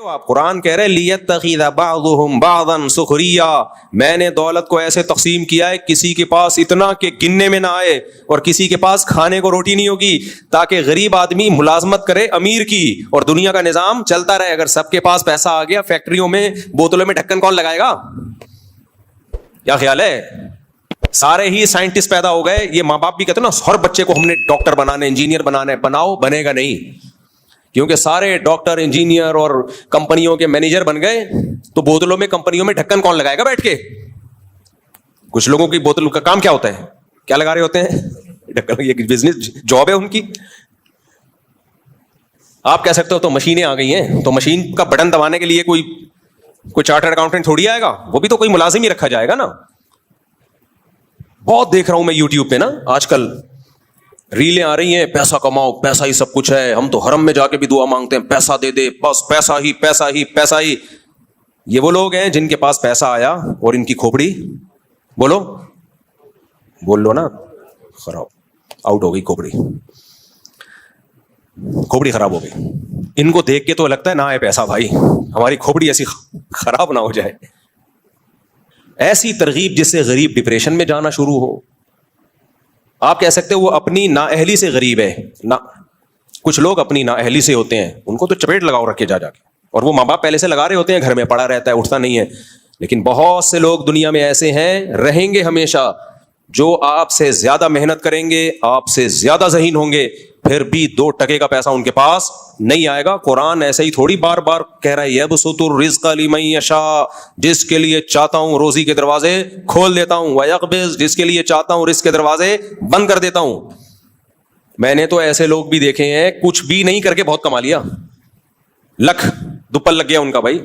آپ قرآن کہہ رہے لیتخذ بعضهم بعضا سخریا، میں نے دولت کو ایسے تقسیم کیا ہے کسی کے پاس اتنا کہ گننے میں نہ آئے اور کسی کے پاس کھانے کو روٹی نہیں ہوگی، تاکہ غریب آدمی ملازمت کرے امیر کی اور دنیا کا نظام چلتا رہے۔ اگر سب کے پاس پیسہ آ گیا، فیکٹریوں میں بوتلوں میں ڈھکن کون لگائے گا؟ کیا خیال ہے؟ سارے ہی سائنٹسٹ پیدا ہو گئے۔ یہ ماں باپ بھی کہتے ہیں نا ہر بچے کو ہم نے ڈاکٹر بنانا ہے، انجینئر بنانا ہے، بناؤ، بنے گا نہیں، کیونکہ سارے ڈاکٹر انجینئر اور کمپنیوں کے مینیجر بن گئے تو بوتلوں میں کمپنیوں میں ڈھکن کون لگائے گا بیٹھ کے؟ کچھ لوگوں کی بوتل کا کام کیا ہوتا ہے؟ کیا لگا رہے ہوتے ہیں؟ ڈھکن۔ یہ بزنس جاب ہے ان کی۔ آپ کہہ سکتے ہو تو مشینیں آ گئی ہیں، تو مشین کا بٹن دبانے کے لیے کوئی چارٹرڈ اکاؤنٹنٹ تھوڑی آئے گا، وہ بھی تو کوئی ملازم ہی رکھا جائے گا نا۔ بہت دیکھ رہا ہوں میں یوٹیوب پہ نا آج کل ریلیں آ رہی ہیں، پیسہ کماؤ، پیسہ ہی سب کچھ ہے، ہم تو حرم میں جا کے بھی دعا مانگتے ہیں پیسہ دے دے، بس پیسہ ہی پیسہ ہی پیسہ ہی۔ یہ وہ لوگ ہیں جن کے پاس پیسہ آیا اور ان کی کھوپڑی بولو، بول لو نا، خراب، آؤٹ ہو گئی کھوپڑی، کھوپڑی خراب ہو گئی۔ ان کو دیکھ کے تو لگتا ہے نہ آئے پیسہ بھائی، ہماری کھوپڑی ایسی خراب نہ ہو جائے۔ ایسی ترغیب جس سے غریب ڈپریشن میں جانا شروع ہو۔ آپ کہہ سکتے ہو وہ اپنی نااہلی سے غریب ہے نا، کچھ لوگ اپنی نااہلی سے ہوتے ہیں، ان کو تو چپیٹ لگاؤ رکھ کے جا کے، اور وہ ماں باپ پہلے سے لگا رہے ہوتے ہیں، گھر میں پڑا رہتا ہے، اٹھتا نہیں ہے۔ لیکن بہت سے لوگ دنیا میں ایسے ہیں، رہیں گے ہمیشہ، جو آپ سے زیادہ محنت کریں گے، آپ سے زیادہ ذہین ہوں گے، پھر بھی 2 ٹکے کا پیسہ ان کے پاس نہیں آئے گا۔ قرآن ایسے ہی تھوڑی بار بار کہہ رہا ہے یبسط الرزق لمن یشاء، جس کے لیے چاہتا ہوں روزی کے دروازے کھول دیتا ہوں، ویقبض، جس کے لیے چاہتا ہوں رزق کے دروازے بند کر دیتا ہوں۔ میں نے تو ایسے لوگ بھی دیکھے ہیں کچھ بھی نہیں کر کے بہت کما لیا، لکھ دوپل لگ گیا ان کا۔ بھائی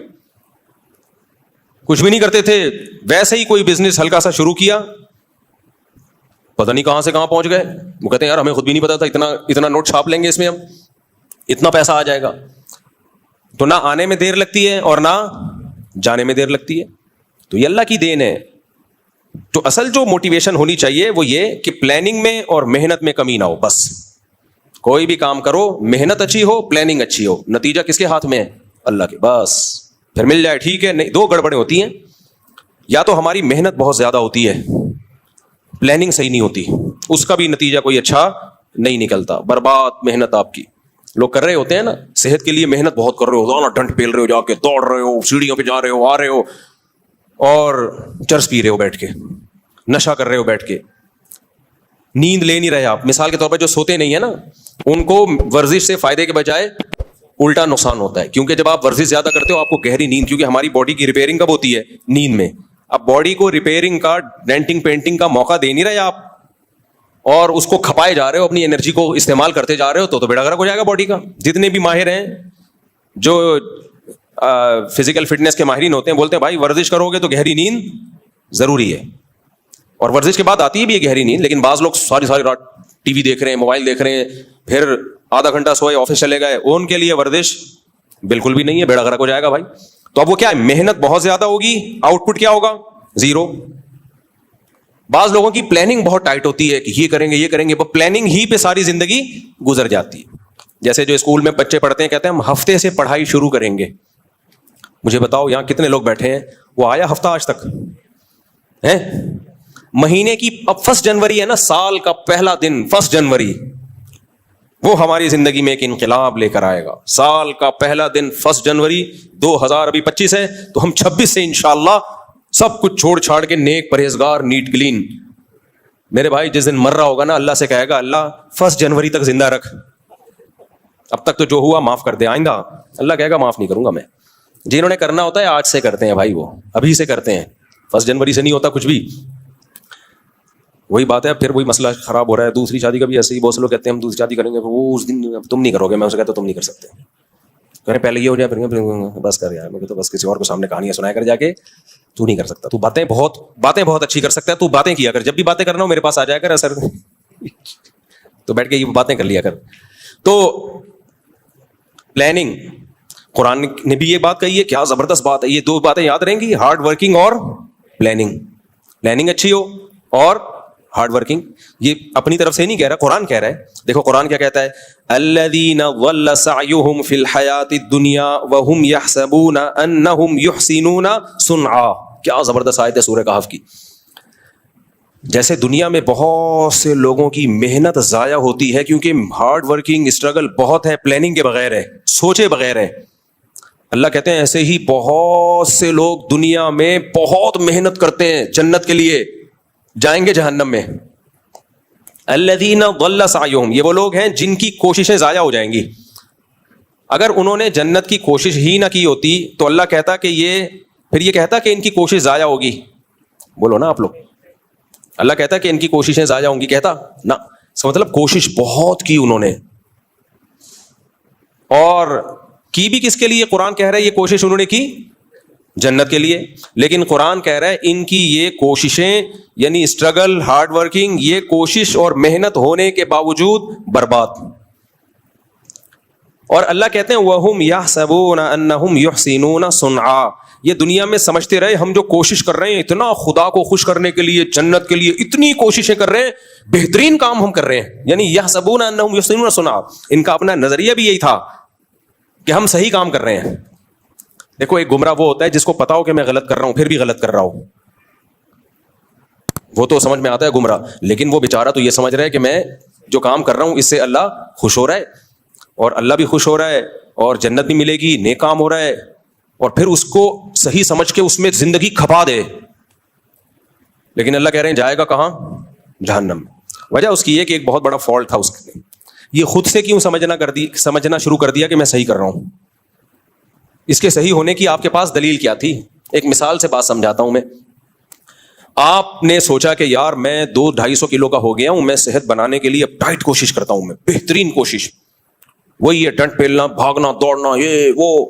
کچھ بھی نہیں کرتے تھے، ویسے ہی کوئی بزنس ہلکا سا شروع کیا، پتہ نہیں کہاں سے کہاں پہنچ گئے۔ وہ کہتے ہیں یار ہمیں خود بھی نہیں پتا تھا، اتنا نوٹ چھاپ لیں گے اس میں ہم، اتنا پیسہ آ جائے گا۔ تو نہ آنے میں دیر لگتی ہے اور نہ جانے میں دیر لگتی ہے، تو یہ اللہ کی دین ہے۔ تو اصل جو موٹیویشن ہونی چاہیے وہ یہ کہ پلاننگ میں اور محنت میں کمی نہ ہو۔ بس کوئی بھی کام کرو، محنت اچھی ہو، پلاننگ اچھی ہو، نتیجہ کس کے ہاتھ میں ہے؟ اللہ کے۔ بس پھر مل جائے ٹھیک ہے، نہیں 2 گڑبڑیں ہوتی ہیں، یا تو ہماری محنت بہت زیادہ ہوتی ہے، پلاننگ صحیح نہیں ہوتی، اس کا بھی نتیجہ کوئی اچھا نہیں نکلتا، برباد محنت آپ کی۔ لوگ کر رہے ہوتے ہیں نا صحت کے لیے محنت بہت کر رہے ہو، نا ڈنڈ پیل رہے ہو، جا کے دوڑ رہے ہو، سیڑھیوں پہ جا رہے ہو، آ رہے ہو، اور چرس پی رہے ہو بیٹھ کے، نشہ کر رہے ہو بیٹھ کے، نیند لے نہیں رہے آپ۔ مثال کے طور پر جو سوتے نہیں ہیں نا، ان کو ورزش سے فائدے کے بجائے الٹا نقصان ہوتا ہے، کیونکہ جب آپ ورزش زیادہ کرتے ہو آپ کو گہری نیند، کیونکہ ہماری باڈی کی ریپیئرنگ کب ہوتی ہے؟ نیند میں۔ اب باڈی کو ریپیئرنگ کا، ڈینٹنگ پینٹنگ کا موقع دے نہیں رہے آپ، اور اس کو کھپائے جا رہے ہو، اپنی انرجی کو استعمال کرتے جا رہے ہو، تو بیڑا غرق ہو جائے گا باڈی کا۔ جتنے بھی ماہر ہیں جو فزیکل فٹنس کے ماہرین ہوتے ہیں، بولتے ہیں بھائی ورزش کرو گے تو گہری نیند ضروری ہے، اور ورزش کے بعد آتی ہے بھی یہ گہری نیند۔ لیکن بعض لوگ ساری رات ٹی وی دیکھ رہے ہیں، موبائل دیکھ رہے ہیں، پھر آدھا گھنٹہ سوئے آفس چلے گئے، ان کے لیے ورزش بالکل بھی نہیں ہے، بیڑا غرق ہو جائے گا بھائی۔ تو اب وہ کیا ہے، محنت بہت زیادہ ہوگی، آؤٹ پٹ کیا ہوگا؟ 0۔ بعض لوگوں کی پلاننگ بہت ٹائٹ ہوتی ہے کہ یہ کریں گے یہ کریں گے، وہ پلاننگ ہی پہ ساری زندگی گزر جاتی ہے۔ جیسے جو اسکول میں بچے پڑھتے ہیں، کہتے ہیں ہم ہفتے سے پڑھائی شروع کریں گے۔ مجھے بتاؤ یہاں کتنے لوگ بیٹھے ہیں وہ آیا ہفتہ آج تک ہے؟ مہینے کی اب 1 جنوری ہے نا، سال کا پہلا دن 1 جنوری، وہ ہماری زندگی میں ایک انقلاب لے کر آئے گا۔ سال کا پہلا دن 1 جنوری 2025 ہے، تو ہم 26 سے انشاءاللہ سب کچھ چھوڑ چھاڑ کے نیک، پرہیزگار، نیٹ کلین۔ میرے بھائی جس دن مر رہا ہوگا نا، اللہ سے کہے گا اللہ 1 جنوری تک زندہ رکھ، اب تک تو جو ہوا معاف کر دے، آئندہ اللہ کہے گا معاف نہیں کروں گا میں۔ جنہوں نے کرنا ہوتا ہے آج سے کرتے ہیں بھائی، وہ ابھی سے کرتے ہیں، 1 جنوری سے نہیں ہوتا کچھ بھی۔ وہی بات ہے، پھر وہی مسئلہ خراب ہو رہا ہے۔ دوسری شادی کا بھی ایسے ہی، بہت سے لوگ کہتے ہیں ہم دوسری شادی کریں گے، وہ اس دن تم نہیں کرو گے، میں اسے کہتا ہوں تم نہیں کر سکتے، کریں پہلے یہ ہو جائے، پھر بس کر یار، میں تو بس کسی اور کو سامنے کہانیاں سنایا کر جا کے، تو نہیں کر سکتا، تو باتیں بہت اچھی کر سکتا ہے، تو باتیں کیا کر، جب بھی باتیں کرنا ہو میرے پاس آ جایا کر، سر تو بیٹھ کے یہ باتیں کر لیا کر۔ تو پلاننگ، قرآن نے بھی یہ بات کہی ہے، کیا زبردست بات ہے۔ یہ 2 باتیں یاد رہیں گی، ہارڈ ورکنگ اور پلاننگ۔ پلاننگ اچھی ہو اور ہارڈ ورکنگ. یہ اپنی طرف سے نہیں کہہ رہا, قرآن کہہ رہا ہے. دیکھو قرآن کیا کہتا ہے, الذین ضل سعیہم فی الحیاۃ الدنیا وہم یحسبون انہم یحسنون صنعا. کیا زبردست آیت ہے سورہ کہف کی. جیسے دنیا میں بہت سے لوگوں کی محنت ضائع ہوتی ہے کیونکہ ہارڈ ورکنگ اسٹرگل بہت ہے, پلاننگ کے بغیر ہے, سوچے بغیر ہے. اللہ کہتے ہیں ایسے ہی بہت سے لوگ دنیا میں بہت محنت کرتے ہیں جنت کے لیے, جائیں گے جہنم میں. الذین ضل سعیہم, یہ وہ لوگ ہیں جن کی کوششیں ضائع ہو جائیں گی. اگر انہوں نے جنت کی کوشش ہی نہ کی ہوتی تو اللہ کہتا کہ یہ کہتا کہ ان کی کوشش ضائع ہوگی. بولو نا آپ لوگ, اللہ کہتا کہ ان کی کوششیں ضائع ہوں گی, کہتا نا. اس کا مطلب کوشش بہت کی انہوں نے, اور کی بھی کس کے لیے؟ قرآن کہہ رہا ہے یہ کوشش انہوں نے کی جنت کے لیے. لیکن قرآن کہہ رہا ہے ان کی یہ کوششیں یعنی اسٹرگل, ہارڈ ورکنگ, یہ کوشش اور محنت ہونے کے باوجود برباد. اور اللہ کہتے ہیں وَهُمْ يَحْسَبُونَ أَنَّهُمْ يُحْسِنُونَ صُنْعًا. یہ دنیا میں سمجھتے رہے ہم جو کوشش کر رہے ہیں اتنا خدا کو خوش کرنے کے لیے, جنت کے لیے اتنی کوششیں کر رہے ہیں, بہترین کام ہم کر رہے ہیں. یعنی يَحْسَبُونَ أَنَّهُمْ يُحْسِنُونَ صُنْعًا, ان کا اپنا نظریہ بھی یہی تھا کہ ہم صحیح کام کر رہے ہیں. دیکھو ایک گمراہ وہ ہوتا ہے جس کو پتا ہو کہ میں غلط کر رہا ہوں پھر بھی غلط کر رہا ہوں, وہ تو سمجھ میں آتا ہے گمراہ. لیکن وہ بیچارہ تو یہ سمجھ رہا ہے کہ میں جو کام کر رہا ہوں اس سے اللہ خوش ہو رہا ہے, اور اللہ بھی خوش ہو رہا ہے, اور جنت بھی ملے گی, نیک کام ہو رہا ہے, اور پھر اس کو صحیح سمجھ کے اس میں زندگی کھپا دے. لیکن اللہ کہہ رہے ہیں جائے گا کہاں؟ جہنم. وجہ اس کی یہ کہ ایک بہت بڑا فالٹ تھا اس کے, یہ خود سے کیوں سمجھنا شروع کر دیا کہ میں صحیح کر رہا ہوں. اس کے صحیح ہونے کی آپ کے پاس دلیل کیا تھی؟ ایک مثال سے بات سمجھاتا ہوں میں. آپ نے سوچا کہ یار میں 200-250 کلو کا ہو گیا ہوں, میں صحت بنانے کے لیے اب ٹائٹ کوشش کرتا ہوں, میں بہترین کوشش, وہی ہے ڈنڈ پیلنا, بھاگنا, دوڑنا, یہ وہ.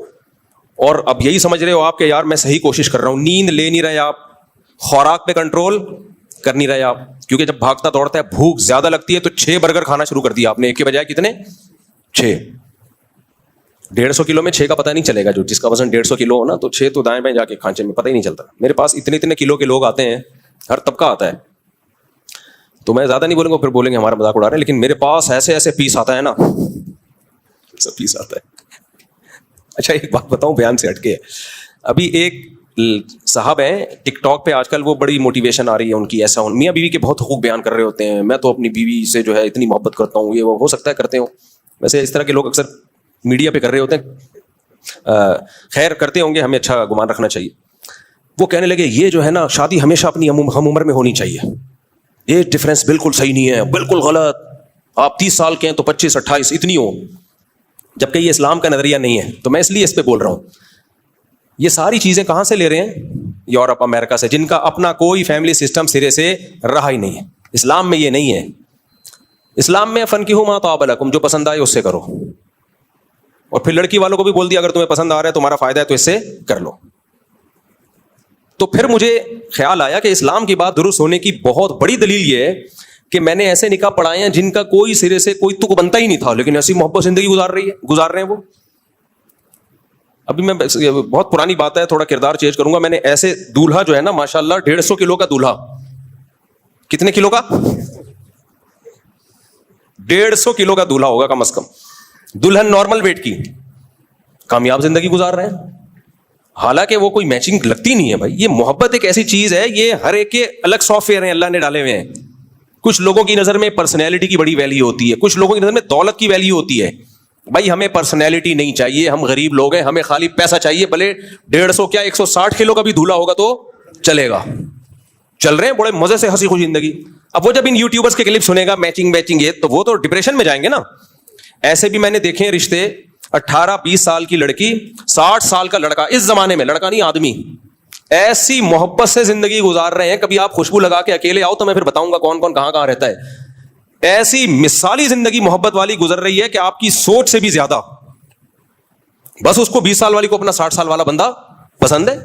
اور اب یہی سمجھ رہے ہو آپ کہ یار میں صحیح کوشش کر رہا ہوں. نیند لے نہیں رہے آپ, خوراک پہ کنٹرول کر نہیں رہے آپ, کیونکہ جب بھاگتا دوڑتا ہے بھوک زیادہ لگتی ہے تو 6 برگر کھانا شروع کر دیا آپ نے, ایک کے بجائے کتنے؟ 6. 150 کلو میں 6 کا پتہ نہیں چلے گا. جو جس کا وزن 150 کلو ہو نا تو 6 تو دائیں بائیں جا کے کھانچے میں پتہ ہی نہیں چلتا. میرے پاس اتنے کلو کے لوگ آتے ہیں, ہر طبقہ آتا ہے, تو میں زیادہ نہیں بولوں گا, پھر بولیں گے ہمارا مذاق اڑا رہے ہیں. لیکن میرے پاس ایسے پیس آتا ہے نا, ایسا پیس آتا ہے. اچھا ایک بات بتاؤں بیان سے ہٹ کے, ابھی ایک صاحب ہیں ٹک ٹاک پہ آج کل, وہ بڑی موٹیویشن آ رہی ہے ان کی, ایسا میاں بیوی کے بہت حقوق بیان کر رہے ہوتے ہیں, میں تو اپنی بیوی سے جو ہے اتنی محبت کرتا ہوں, یہ وہ ہو سکتا ہے کرتے ہوں, ویسے اس طرح کے لوگ اکثر میڈیا پہ کر رہے ہوتے ہیں, خیر کرتے ہوں گے, ہمیں اچھا گمان رکھنا چاہیے. وہ کہنے لگے یہ جو ہے نا شادی ہمیشہ اپنی ہم عمر میں ہونی چاہیے, یہ ڈفرینس بالکل صحیح نہیں ہے, بالکل غلط, آپ 30 سال کے ہیں تو 25-28 اتنی ہو, جبکہ یہ اسلام کا نظریہ نہیں ہے. تو میں اس لیے اس پہ بول رہا ہوں. یہ ساری چیزیں کہاں سے لے رہے ہیں؟ یورپ امریکہ سے, جن کا اپنا کوئی فیملی سسٹم سرے سے رہا ہی نہیں ہے. اسلام میں یہ نہیں ہے. اسلام میں فنکحوا ما طاب لکم, جو پسند آئے اس سے کرو, اور پھر لڑکی والوں کو بھی بول دیا اگر تمہیں پسند آ رہا ہے تمہارا فائدہ ہے تو اس سے کر لو. تو پھر مجھے خیال آیا کہ اسلام کی بات درست ہونے کی بہت بڑی دلیل یہ ہے کہ میں نے ایسے نکاح پڑھائے ہیں جن کا کوئی سرے سے کوئی تک بنتا ہی نہیں تھا, لیکن ایسی محبت زندگی گزار رہے ہیں وہ. ابھی میں بہت پرانی بات ہے, تھوڑا کردار چینج کروں گا. میں نے ایسے دولہا جو ہے نا ماشاءاللہ 150 کلو کا دولہا, کتنے کلو کا؟ 150 کلو کا دولہا ہوگا کم از کم, دلہن نارمل ویٹ کی, کامیاب زندگی گزار رہے ہیں. حالانکہ وہ کوئی میچنگ لگتی نہیں ہے بھائی. یہ محبت ایک ایسی چیز ہے, یہ ہر ایک کے الگ سافٹ ویئر ہیں اللہ نے ڈالے ہوئے ہیں. کچھ لوگوں کی نظر میں پرسنالٹی کی بڑی ویلیو ہوتی ہے, کچھ لوگوں کی نظر میں دولت کی ویلیو ہوتی ہے. بھائی ہمیں پرسنالٹی نہیں چاہیے, ہم غریب لوگ ہیں, ہمیں خالی پیسہ چاہیے. بھلے 150 کیا 160 کلو کا بھی دولہا ہوگا تو چلے گا. چل رہے ہیں بڑے مزے سے ہنسی خوشی زندگی. اب وہ جب ان یوٹیوبرز کے کلپ سنے گا میچنگ یہ, تو وہ تو ڈپریشن میں جائیں گے نا. ایسے بھی میں نے دیکھے ہیں رشتے, 18-20 سال کی لڑکی, 60 سال کا لڑکا, اس زمانے میں لڑکا نہیں آدمی, ایسی محبت سے زندگی گزار رہے ہیں. کبھی آپ خوشبو لگا کے اکیلے آؤ تو میں پھر بتاؤں گا کون کون کہاں رہتا ہے. ایسی مثالی زندگی محبت والی گزر رہی ہے کہ آپ کی سوچ سے بھی زیادہ. بس اس کو 20 سال والی کو اپنا 60 سال والا بندہ پسند ہے.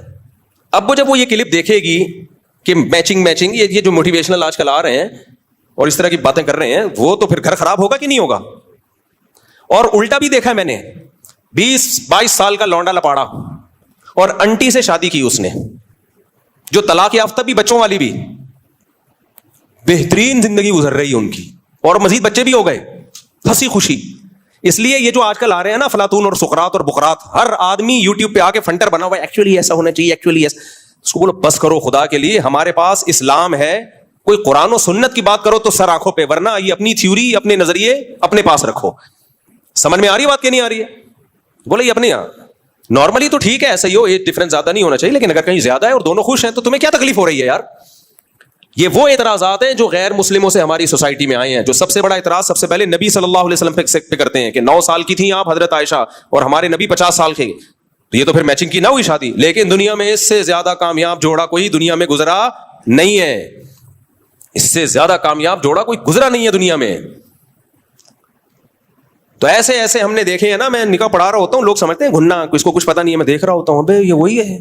اب وہ جب وہ یہ کلپ دیکھے گی کہ میچنگ یہ جو موٹیویشنل آج کل آ رہے ہیں اور اس طرح کی باتیں کر رہے ہیں, وہ تو پھر گھر خراب ہوگا کہ نہیں ہوگا. اور الٹا بھی دیکھا میں نے, 20-22 سال کا لونڈا لپاڑا اور انٹی سے شادی کی اس نے, جو طلاق یافتہ بھی, بچوں والی بھی, بہترین زندگی گزر رہی ہے ان کی, اور مزید بچے بھی ہو گئے, ہنسی خوشی. اس لیے یہ جو آج کل آ رہے ہیں نا فلاطون اور سقراط اور بقراط, ہر آدمی یوٹیوب پہ آ کے فنٹر بنا ہوا ہے, ایکچولی ایسا ہونا چاہیے, ایکچولی ایسا. اس کو بولو بس کرو خدا کے لیے, ہمارے پاس اسلام ہے, کوئی قرآن و سنت کی بات کرو تو سر آنکھوں پہ, ورنہ یہ اپنی تھیوری اپنے نظریے اپنے پاس رکھو. سمجھ میں آ رہی بات کہ نہیں آ رہی ہے؟ بولے یہ اپنے یہاں نارملی تو ٹھیک ہے, ایسا ہی ہو, ایج ڈفرنس زیادہ نہیں ہونا چاہیے, لیکن اگر کہیں زیادہ ہے اور دونوں خوش ہیں تو تمہیں کیا تکلیف ہو رہی ہے یار؟ یہ وہ اعتراضات ہیں جو غیر مسلموں سے ہماری سوسائٹی میں آئے ہیں. جو سب سے بڑا اعتراض سب سے پہلے نبی صلی اللہ علیہ وسلم پہ کرتے ہیں کہ 9 سال کی تھیں آپ حضرت عائشہ, اور ہمارے نبی 50 سال کے, تو یہ تو پھر میچنگ کی نہ ہوئی شادی. لیکن دنیا میں اس سے زیادہ کامیاب جوڑا کوئی دنیا میں گزرا نہیں ہے, اس سے زیادہ کامیاب جوڑا کوئی گزرا نہیں ہے دنیا میں. تو ایسے ایسے ہم نے دیکھے ہیں نا, میں نکاح پڑھا رہا ہوتا ہوں, لوگ سمجھتے ہیں گھننا, اس کو کچھ پتا نہیں ہے, میں دیکھ رہا ہوتا ہوں بھائی یہ وہی ہے.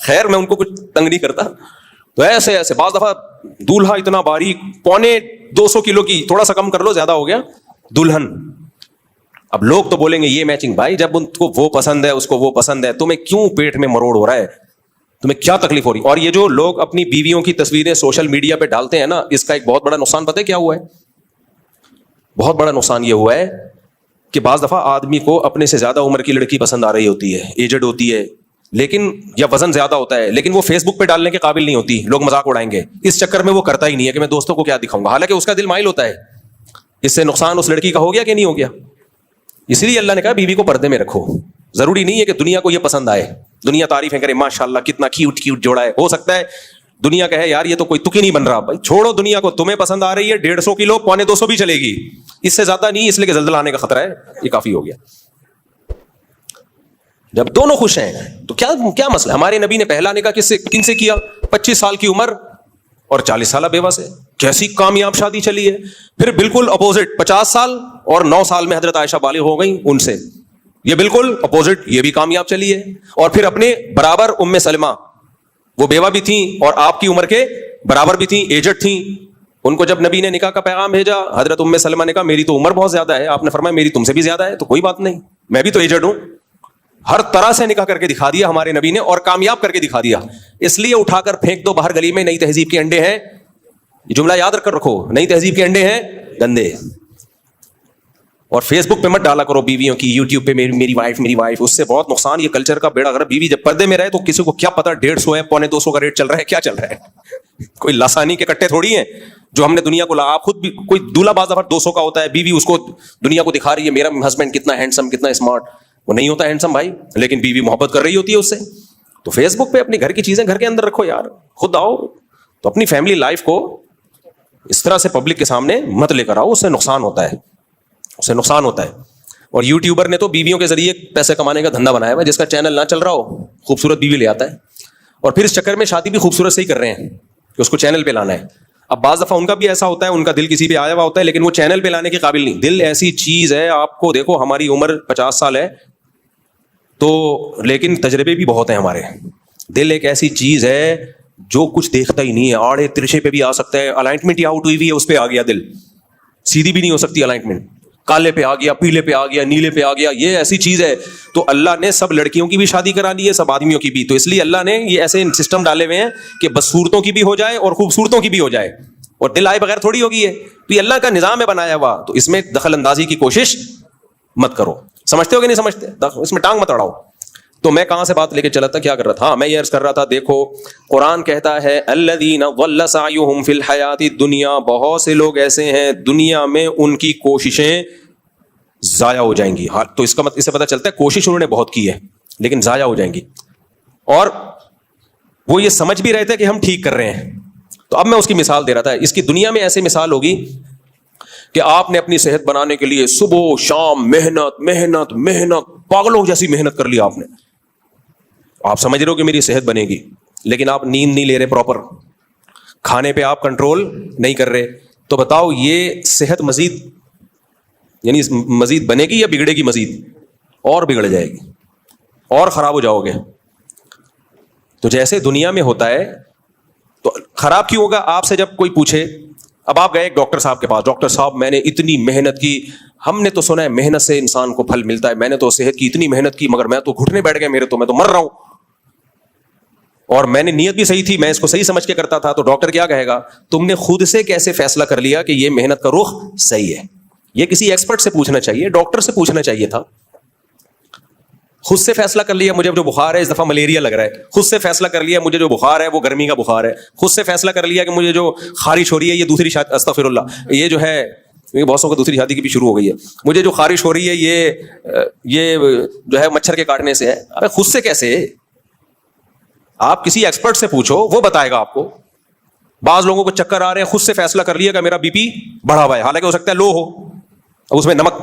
خیر میں ان کو کچھ تنگ نہیں کرتا. تو ایسے ایسے بعض دفعہ دولہا اتنا باریک, 250 کلو کی, تھوڑا سا کم کر لو زیادہ ہو گیا, دلہن. اب لوگ تو بولیں گے یہ میچنگ, بھائی جب ان کو وہ پسند ہے اس کو وہ پسند ہے, تمہیں کیوں پیٹ میں مروڑ ہو رہا ہے, تمہیں کیا تکلیف ہو رہی؟ اور یہ جو لوگ اپنی بیویوں کی تصویریں سوشل میڈیا پہ ڈالتے ہیں نا, اس کا ایک بہت بڑا نقصان پتہ ہے کیا ہوا ہے؟ بہت بڑا نقصان یہ ہوا ہے کہ بعض دفعہ آدمی کو اپنے سے زیادہ عمر کی لڑکی پسند آ رہی ہوتی ہے, ایجڈ ہوتی ہے, لیکن یا وزن زیادہ ہوتا ہے, لیکن وہ فیس بک پہ ڈالنے کے قابل نہیں ہوتی, لوگ مذاق اڑائیں گے. اس چکر میں وہ کرتا ہی نہیں ہے کہ میں دوستوں کو کیا دکھاؤں گا, حالانکہ اس کا دل مائل ہوتا ہے. اس سے نقصان اس لڑکی کا ہو گیا کہ نہیں ہو گیا؟ اس لیے اللہ نے کہا بیوی کو پردے میں رکھو. ضروری نہیں ہے کہ دنیا کو یہ پسند آئے, دنیا تعریفیں کرے ماشاءاللہ کتنا کیوٹ کیوٹ جوڑا ہے, ہو سکتا ہے دنیا کہے یار یہ تو کوئی تک ہی نہیں بن رہا. بھائی چھوڑو دنیا کو, تمہیں پسند آ رہی ہے 150 کلو 250 بھی چلے گی, اس سے زیادہ نہیں, اس لیے کہ زلزلہ آنے کا خطرہ ہے, یہ کافی ہو گیا. جب دونوں خوش ہیں تو کیا مسئلہ؟ ہمارے نبی نے پہلا نکاح کن سے کیا؟ 25 سال کی عمر اور 40 سالہ بیوہ سے. کیسی کامیاب شادی چلی ہے. پھر بالکل اپوزٹ 50 سال اور 9 سال میں حضرت عائشہ بالغ ہو گئی, ان سے یہ بالکل اپوزٹ, یہ بھی کامیاب چلی ہے. اور پھر اپنے برابر ام سلمہ, وہ بیوہ بھی تھیں اور آپ کی عمر کے برابر بھی تھیں, ایجڈ تھیں. ان کو جب نبی نے نکاح کا پیغام بھیجا, حضرت ام سلمہ نے کہا میری تو عمر بہت زیادہ ہے, آپ نے فرمایا میری تم سے بھی زیادہ ہے, تو کوئی بات نہیں, میں بھی تو ایجڈ ہوں. ہر طرح سے نکاح کر کے دکھا دیا ہمارے نبی نے, اور کامیاب کر کے دکھا دیا. اس لیے اٹھا کر پھینک دو باہر گلی میں, نئی تہذیب کے انڈے ہیں, یہ جملہ یاد رکھ کر رکھو, نئی تہذیب کے انڈے ہیں گندے. اور فیس بک پہ مت ڈالا کرو بیویوں کی, یوٹیوب پہ میری وائف, اس سے بہت نقصان. یہ کلچر کا بیڑا غرق. بیوی جب پردے میں رہے تو کسی کو کیا پتا 150 ہے 250 کا ریٹ چل رہا ہے, کیا چل رہا ہے. کوئی لاسانی کے کٹے تھوڑی ہیں جو ہم نے دنیا کو آپ خود بھی, کوئی دولہا باز دفعہ 200 کا ہوتا ہے, بیوی اس کو دنیا کو دکھا رہی ہے میرا ہسبینڈ کتنا ہینڈسم کتنا اسمارٹ. وہ نہیں ہوتا ہینڈسم بھائی, لیکن بیوی محبت کر رہی ہوتی ہے اس سے. تو فیس بک پہ اپنی گھر کی چیزیں گھر کے اندر رکھو یار, خود آؤ تو اپنی فیملی لائف کو اس طرح سے پبلک کے سامنے مت لے کر آؤ, اس سے نقصان ہوتا ہے, اس سے نقصان ہوتا ہے. اور یوٹیوبر نے تو بیویوں کے ذریعے پیسے کمانے کا دھندا بنایا ہوا ہے. جس کا چینل نہ چل رہا ہو خوبصورت بیوی لے آتا ہے, اور پھر اس چکر میں شادی بھی خوبصورت سے ہی کر رہے ہیں کہ اس کو چینل پہ لانا ہے. اب بعض دفعہ ان کا بھی ایسا ہوتا ہے, ان کا دل کسی پہ آیا ہوا ہوتا ہے, لیکن وہ چینل پہ لانے کے قابل نہیں. دل ایسی چیز ہے, آپ کو دیکھو ہماری عمر 50 سال ہے تو, لیکن تجربے بھی بہت ہیں ہمارے. دل ایک ایسی چیز ہے جو کچھ دیکھتا ہی نہیں ہے, آڑے ترچے پہ بھی آ سکتا ہے. الائنمنٹ ہی آؤٹ ہوئی ہوئی ہے, اس پہ آ گیا دل, سیدھی بھی نہیں ہو سکتی الائنمنٹ, کالے پہ آ گیا, پیلے پہ آ گیا, نیلے پہ آ گیا. یہ ایسی چیز ہے. تو اللہ نے سب لڑکیوں کی بھی شادی کرانی ہے, سب آدمیوں کی بھی. تو اس لیے اللہ نے یہ ایسے سسٹم ڈالے ہوئے ہیں کہ بدصورتوں کی بھی ہو جائے اور خوبصورتوں کی بھی ہو جائے, اور دل آئے بغیر تھوڑی ہوگی ہے. تو یہ اللہ کا نظام ہے بنایا ہوا, تو اس میں دخل اندازی کی کوشش مت کرو. سمجھتے ہو کہ نہیں سمجھتے؟ اس میں ٹانگ مت اڑاؤ. تو میں کہاں سے بات لے کے چلا تھا, کیا کر رہا تھا؟ میں یہ عرض کر رہا تھا, دیکھو قرآن کہتا ہے الذین ضل سعیہم فی الحیاۃ الدنیا, بہت سے لوگ ایسے ہیں دنیا میں ان کی کوششیں ضائع ہو جائیں گی. تو اس سے پتہ چلتا ہے کوشش انہوں نے بہت کی ہے لیکن ضائع ہو جائیں گی, اور وہ یہ سمجھ بھی رہے تھے کہ ہم ٹھیک کر رہے ہیں. تو اب میں اس کی مثال دے رہا تھا. اس کی دنیا میں ایسے مثال ہوگی کہ آپ نے اپنی صحت بنانے کے لیے صبح و شام محنت محنت محنت, پاگلوں جیسی محنت کر لی آپ نے. آپ سمجھ رہے ہو کہ میری صحت بنے گی, لیکن آپ نیند نہیں لے رہے پراپر, کھانے پہ آپ کنٹرول نہیں کر رہے. تو بتاؤ یہ صحت مزید یعنی مزید بنے گی یا بگڑے گی؟ مزید اور بگڑ جائے گی اور خراب ہو جاؤ گے. تو جیسے دنیا میں ہوتا ہے, تو خراب کیوں ہوگا؟ آپ سے جب کوئی پوچھے, اب آپ گئے ایک ڈاکٹر صاحب کے پاس, ڈاکٹر صاحب میں نے اتنی محنت کی, ہم نے تو سنا ہے محنت سے انسان کو پھل ملتا ہے, میں نے تو صحت کی اتنی محنت کی مگر میں تو گھٹنے بیٹھ گئے میرے, تو میں تو مر رہا ہوں. اور میں نے نیت بھی صحیح تھی, میں اس کو صحیح سمجھ کے کرتا تھا, تو ڈاکٹر کیا کہے گا, تم نے خود سے کیسے فیصلہ کر لیا کہ یہ محنت کا رخ صحیح ہے؟ یہ کسی ایکسپرٹ سے پوچھنا چاہیے, ڈاکٹر سے پوچھنا چاہیے تھا. خود سے فیصلہ کر لیا مجھے جو بخار ہے اس دفعہ ملیریا لگ رہا ہے, خود سے فیصلہ کر لیا مجھے جو بخار ہے وہ گرمی کا بخار ہے, خود سے فیصلہ کر لیا کہ مجھے جو خارش ہو رہی ہے یہ دوسری شادی, استغفر اللہ, یہ جو ہے بہت سو کو دوسری شادی کی بھی شروع ہو گئی ہے, مجھے جو خارش ہو رہی ہے یہ جو ہے مچھر کے کاٹنے سے ہے. ارے خود سے کیسے؟ آپ کسی ایکسپرٹ سے پوچھو, وہ بتائے گا آپ کو. بعض لوگوں کو چکر آ رہے ہیں, خود سے فیصلہ کر لیا کہ میرا بی پی بڑھا ہوا ہے, حالانکہ ہو سکتا ہے لو ہو, اب اس میں نمک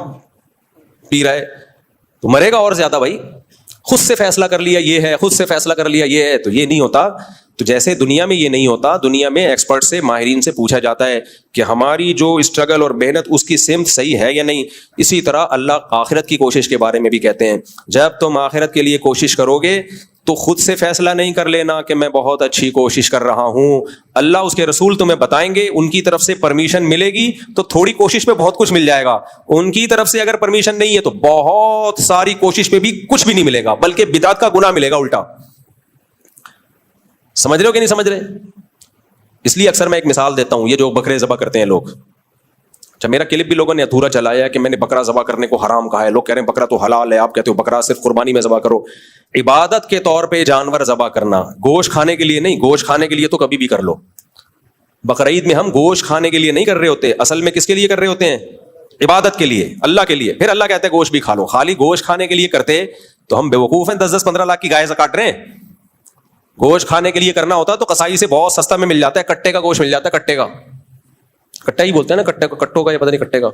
پی رہا ہے تو مرے گا اور زیادہ. بھائی خود سے فیصلہ کر لیا یہ ہے, خود سے فیصلہ کر لیا یہ ہے, تو یہ نہیں ہوتا. تو جیسے دنیا میں یہ نہیں ہوتا, دنیا میں ایکسپرٹ سے, ماہرین سے پوچھا جاتا ہے کہ ہماری جو اسٹرگل اور محنت اس کی سمت صحیح ہے یا نہیں. اسی طرح اللہ آخرت کی کوشش کے بارے میں بھی کہتے ہیں, جب تم آخرت کے لیے کوشش کرو گے تو خود سے فیصلہ نہیں کر لینا کہ میں بہت اچھی کوشش کر رہا ہوں. اللہ اس کے رسول تمہیں بتائیں گے, ان کی طرف سے پرمیشن ملے گی تو تھوڑی کوشش میں بہت کچھ مل جائے گا. ان کی طرف سے اگر پرمیشن نہیں ہے تو بہت ساری کوشش میں بھی کچھ بھی نہیں ملے گا, بلکہ بدعت کا گناہ ملے گا الٹا. سمجھ رہے ہو کہ نہیں سمجھ رہے؟ اس لیے اکثر میں ایک مثال دیتا ہوں, یہ جو بکرے ذبح کرتے ہیں لوگ, اچھا میرا کلپ بھی لوگوں نے ادھورا چلایا کہ میں نے بکرا ذبح کرنے کو حرام کہا ہے. لوگ کہہ رہے ہیں بکرا تو حلال ہے, آپ کہتے ہو بکرا صرف قربانی میں ذبح کرو. عبادت کے طور پہ جانور ذبح کرنا, گوشت کھانے کے لیے نہیں. گوشت کھانے کے لیے تو کبھی بھی کر لو. بقرعید میں ہم گوشت کھانے کے لیے نہیں کر رہے ہوتے, اصل میں کس کے لیے کر رہے ہوتے ہیں؟ عبادت کے لیے, اللہ کے لیے. پھر اللہ کہتا ہے گوشت بھی کھا لو. خالی گوشت کھانے کے لیے کرتے تو ہم بیوقوف ہیں, 10-15 لاکھ کی گائے سے کاٹ رہے ہیں. گوشت کھانے کے لیے کرنا ہوتا تو قصائی سے بہت سستا میں مل جاتا ہے, کٹے کا گوشت مل جاتا ہے. کٹے کا, کٹا ہی بولتے ہیں نا, کٹے کو, کٹوں کا یا پتہ نہیں کٹے کا.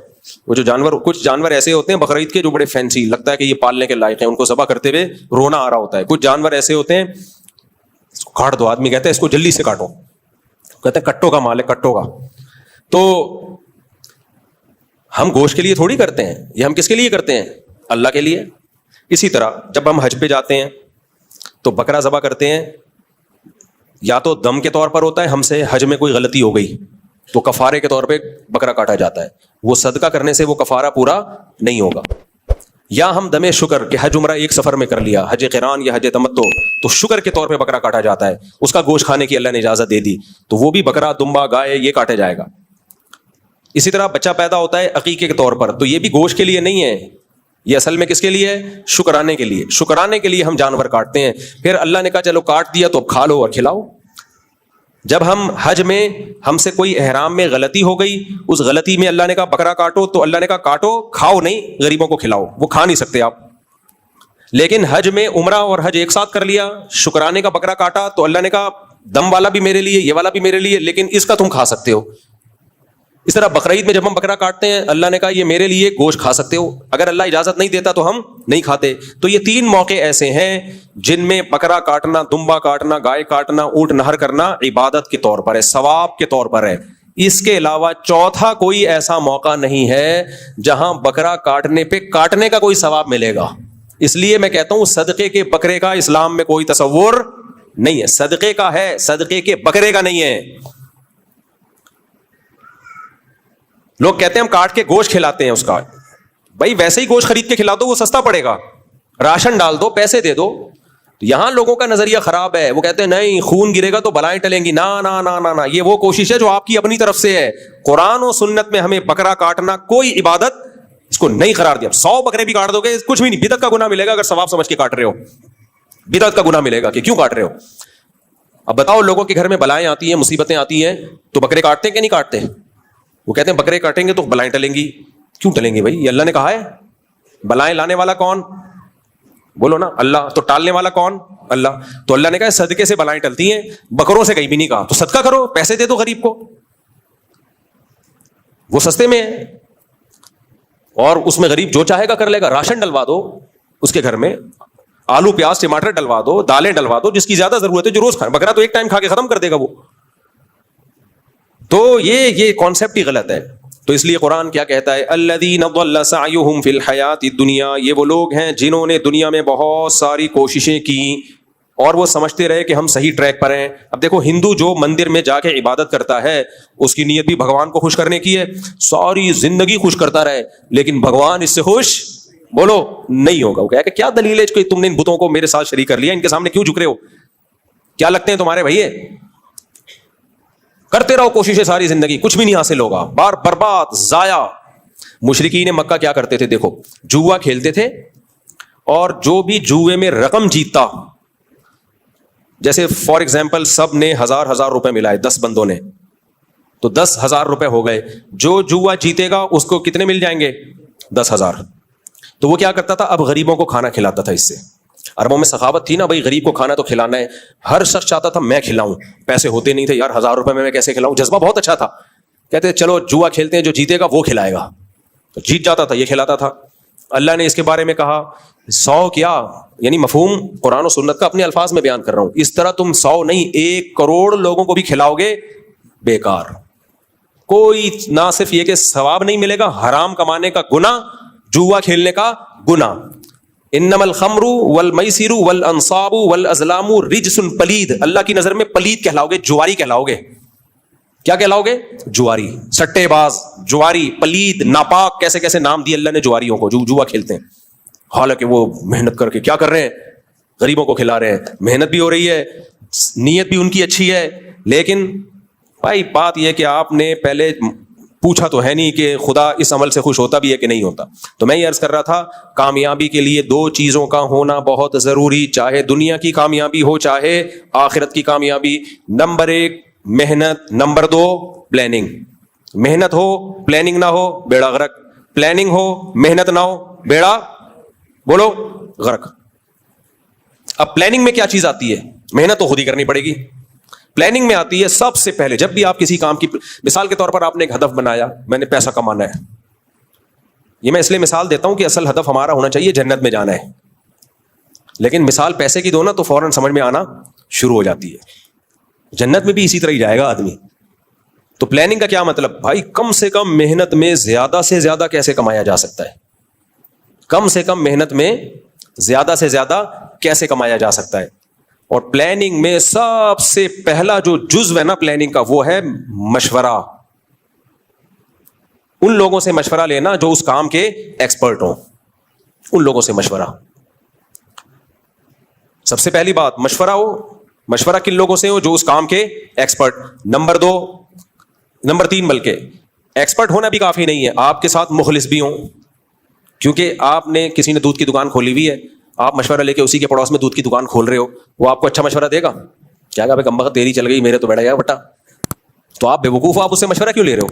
وہ جو جانور, کچھ جانور ایسے ہوتے ہیں بقرعید کے جو بڑے فینسی لگتا ہے کہ یہ پالنے کے لائق ہیں, ان کو ذبح کرتے ہوئے رونا آ رہا ہوتا ہے. کچھ جانور ایسے ہوتے ہیں اس کو کاٹ دو, آدمی کہتا ہے اس کو جلدی سے کاٹو, کہتے ہیں کٹوں کا مال ہے, کٹوں کا. تو ہم گوشت کے لیے تھوڑی کرتے ہیں, یہ ہم کس کے لیے کرتے ہیں؟ اللہ کے لیے. اسی طرح جب ہم حج پہ جاتے ہیں تو بکرا ذبح کرتے ہیں, یا تو دم کے طور پر ہوتا ہے, ہم سے حج میں کوئی غلطی ہو گئی تو کفارے کے طور پہ بکرا کاٹا جاتا ہے, وہ صدقہ کرنے سے وہ کفارہ پورا نہیں ہوگا. یا ہم دم شکر کہ حج عمرہ ایک سفر میں کر لیا, حج قران یا حج تمتع, تو شکر کے طور پہ بکرا کاٹا جاتا ہے, اس کا گوشت کھانے کی اللہ نے اجازت دے دی, تو وہ بھی بکرا, دمبا, گائے یہ کاٹا جائے گا. اسی طرح بچہ پیدا ہوتا ہے عقیقے کے طور پر, تو یہ بھی گوشت کے لیے نہیں ہے, یہ اصل میں کس کے لیے ہے؟ شکرانے کے لیے. شکرانے کے لیے ہم جانور کاٹتے ہیں. پھر اللہ نے کہا چلو کاٹ دیا تو اب کھا لو اور کھلاؤ. جب ہم حج میں ہم سے کوئی احرام میں غلطی ہو گئی, اس غلطی میں اللہ نے کہا بکرا کاٹو, تو اللہ نے کہا کاٹو, کھاؤ نہیں, غریبوں کو کھلاؤ. وہ کھا نہیں سکتے آپ. لیکن حج میں عمرہ اور حج ایک ساتھ کر لیا, شکرانے کا بکرا کاٹا, تو اللہ نے کہا دم والا بھی میرے لیے, یہ والا بھی میرے لیے, لیکن اس کا تم کھا سکتے ہو. اس طرح بقرعید میں جب ہم بکرا کاٹتے ہیں, اللہ نے کہا یہ میرے لیے گوشت کھا سکتے ہو, اگر اللہ اجازت نہیں دیتا تو ہم نہیں کھاتے. تو یہ 3 موقع ایسے ہیں جن میں بکرا کاٹنا, دمبا کاٹنا, گائے کاٹنا, اونٹ نہر کرنا عبادت کے طور پر ہے, ثواب کے طور پر ہے. اس کے علاوہ چوتھا کوئی ایسا موقع نہیں ہے جہاں بکرا کاٹنے پہ کاٹنے کا کوئی ثواب ملے گا. اس لیے میں کہتا ہوں صدقے کے بکرے کا اسلام میں کوئی تصور نہیں ہے. صدقے کا ہے, صدقے کے بکرے کا نہیں ہے. لوگ کہتے ہیں ہم کاٹ کے گوشت کھلاتے ہیں اس کا. بھائی ویسے ہی گوشت خرید کے کھلا دو, وہ سستا پڑے گا. راشن ڈال دو, پیسے دے دو. یہاں لوگوں کا نظریہ خراب ہے, وہ کہتے ہیں نہیں خون گرے گا تو بلائیں ٹلیں گی. نا نا نا نا نا, یہ وہ کوشش ہے جو آپ کی اپنی طرف سے ہے. قرآن و سنت میں ہمیں بکرا کاٹنا کوئی عبادت اس کو نہیں قرار دیا. 100 بکرے بھی کاٹ دو گے کچھ بھی نہیں, بدعت کا گناہ ملے گا. اگر ثواب سمجھ کے کاٹ رہے ہو, بدعت کا گناہ ملے گا کہ کیوں کاٹ رہے ہو. اب بتاؤ, لوگوں کے گھر میں بلائیں آتی ہیں, مصیبتیں آتی ہیں, تو بکرے کاٹتے ہیں کہ نہیں کاٹتے؟ وہ کہتے ہیں بکرے کاٹیں گے تو بلائیں ٹلیں گی. کیوں ٹلیں گی بھائی؟ یہ اللہ نے کہا ہے. بلائیں لانے والا کون؟ بولو نا, اللہ. تو ٹالنے والا کون؟ اللہ. تو اللہ نے کہا صدقے سے بلائیں ٹلتی ہیں, بکروں سے کہیں بھی نہیں کہا. تو صدقہ کرو, پیسے دے دو غریب کو, وہ سستے میں ہے, اور اس میں غریب جو چاہے گا کر لے گا. راشن ڈلوا دو اس کے گھر میں, آلو پیاز ٹماٹر ڈلوا دو, دالیں ڈلوا دو, جس کی زیادہ ضرورت ہے, جو روز کھائے. بکرا تو ایک ٹائم کھا کے ختم کر دے گا وہ. تو یہ کانسیپٹ ہی غلط ہے. تو اس لیے قرآن کیا کہتا ہے, الذین ضل سعیہم فی الحیات الدنیا, یہ وہ لوگ ہیں جنہوں نے دنیا میں بہت ساری کوششیں کی اور وہ سمجھتے رہے کہ ہم صحیح ٹریک پر ہیں. اب دیکھو, ہندو جو مندر میں جا کے عبادت کرتا ہے اس کی نیت بھی بھگوان کو خوش کرنے کی ہے, ساری زندگی خوش کرتا رہے, لیکن بھگوان اس سے خوش بولو نہیں ہوگا. وہ کہے کہ کیا دلیل ہے کہ تم نے ان بتوں کو میرے ساتھ شریک کر لیا, ان کے سامنے کیوں جھک رہے ہو, کیا لگتے ہیں تمہارے بھائی؟ کرتے رہو کوششیں ساری زندگی، کچھ بھی نہیں حاصل ہوگا، بار برباد، ضائع۔ مشرکین مکہ کیا کرتے تھے؟ دیکھو، جوا کھیلتے تھے، اور جو بھی جوئے میں رقم جیتتا، جیسے فار ایگزامپل سب نے 1000 روپے ملائے، 10 بندوں نے، تو 10,000 روپے ہو گئے۔ جو جوا جیتے گا اس کو کتنے مل جائیں گے؟ 10,000۔ تو وہ کیا کرتا تھا؟ اب غریبوں کو کھانا کھلاتا تھا۔ اس سے عربوں میں سخاوت تھی نا، بھائی غریب کو کھانا تو کھلانا ہے، ہر شخص چاہتا تھا میں کھلاؤں، پیسے ہوتے نہیں تھے یار، 1000 روپے میں کیسے کھلاؤں، جذبہ بہت اچھا تھا، کہتے چلو جوا کھیلتے ہیں، جو جیتے گا وہ کھلائے گا، تو جیت جاتا تھا یہ کھلاتا تھا۔ اللہ نے اس کے بارے میں کہا 100 کیا، یعنی مفہوم قرآن و سنت کا اپنے الفاظ میں بیان کر رہا ہوں، اس طرح تم 100 نہیں 1 کروڑ لوگوں کو بھی کھلاؤ گے، بیکار، کوئی نہ صرف یہ کہ ثواب نہیں ملے گا، حرام کمانے کا گناہ، جوا کھیلنے کا گناہ۔ انما الخمر والمیسر والانصاب والازلام رجس پلید، اللہ کی نظر میں پلید کہلاؤ گے، جواری کہلاؤ گے۔ کیا کہلاؤ گے؟ جواری، سٹے باز، جواری، پلید، ناپاک، کیسے کیسے نام دیے اللہ نے جواریوں کو جو جوا کھیلتے ہیں، حالانکہ وہ محنت کر کے کیا کر رہے ہیں؟ غریبوں کو کھلا رہے ہیں، محنت بھی ہو رہی ہے، نیت بھی ان کی اچھی ہے، لیکن بھائی بات یہ کہ آپ نے پہلے پوچھا تو ہے نہیں کہ خدا اس عمل سے خوش ہوتا بھی ہے کہ نہیں ہوتا۔ تو میں یہ عرض کر رہا تھا، کامیابی کے لیے 2 چیزوں کا ہونا بہت ضروری، چاہے دنیا کی کامیابی ہو چاہے آخرت کی کامیابی۔ نمبر 1 محنت، نمبر 2 پلاننگ۔ محنت ہو پلاننگ نہ ہو بیڑا غرق، پلاننگ ہو محنت نہ ہو بیڑا بولو غرق۔ اب پلاننگ میں کیا چیز آتی ہے؟ محنت تو خود ہی کرنی پڑے گی۔ پلاننگ میں آتی ہے سب سے پہلے، جب بھی آپ کسی کام کی، مثال کے طور پر آپ نے ایک ہدف بنایا، میں نے پیسہ کمانا ہے، یہ میں اس لیے مثال دیتا ہوں کہ اصل ہدف ہمارا ہونا چاہیے جنت میں جانا ہے، لیکن مثال پیسے کی دو نا تو فوراً سمجھ میں آنا شروع ہو جاتی ہے، جنت میں بھی اسی طرح ہی جائے گا آدمی۔ تو پلاننگ کا کیا مطلب؟ بھائی کم سے کم محنت میں زیادہ سے زیادہ کیسے کمایا جا سکتا ہے، کم سے کم محنت میں زیادہ سے زیادہ کیسے کمایا جا سکتا ہے۔ اور پلاننگ میں سب سے پہلا جو جزو ہے نا پلاننگ کا، وہ ہے مشورہ۔ ان لوگوں سے مشورہ لینا جو اس کام کے ایکسپرٹ ہوں، ان لوگوں سے مشورہ۔ سب سے پہلی بات مشورہ ہو، مشورہ کن لوگوں سے ہو؟ جو اس کام کے ایکسپرٹ۔ نمبر 3 بلکہ ایکسپرٹ ہونا بھی کافی نہیں ہے، آپ کے ساتھ مخلص بھی ہوں، کیونکہ آپ نے کسی نے دودھ کی دکان کھولی ہوئی ہے، آپ مشورہ لے کے اسی کے پڑوس میں دودھ کی دکان کھول رہے ہو، وہ آپ کو اچھا مشورہ دے گا؟ کیا کہا بھائی کم بخت تیری چل گئی، میرے تو بیٹھا گیا بٹا، تو آپ بے وقوف ہو، آپ اس سے مشورہ کیوں لے رہے ہو؟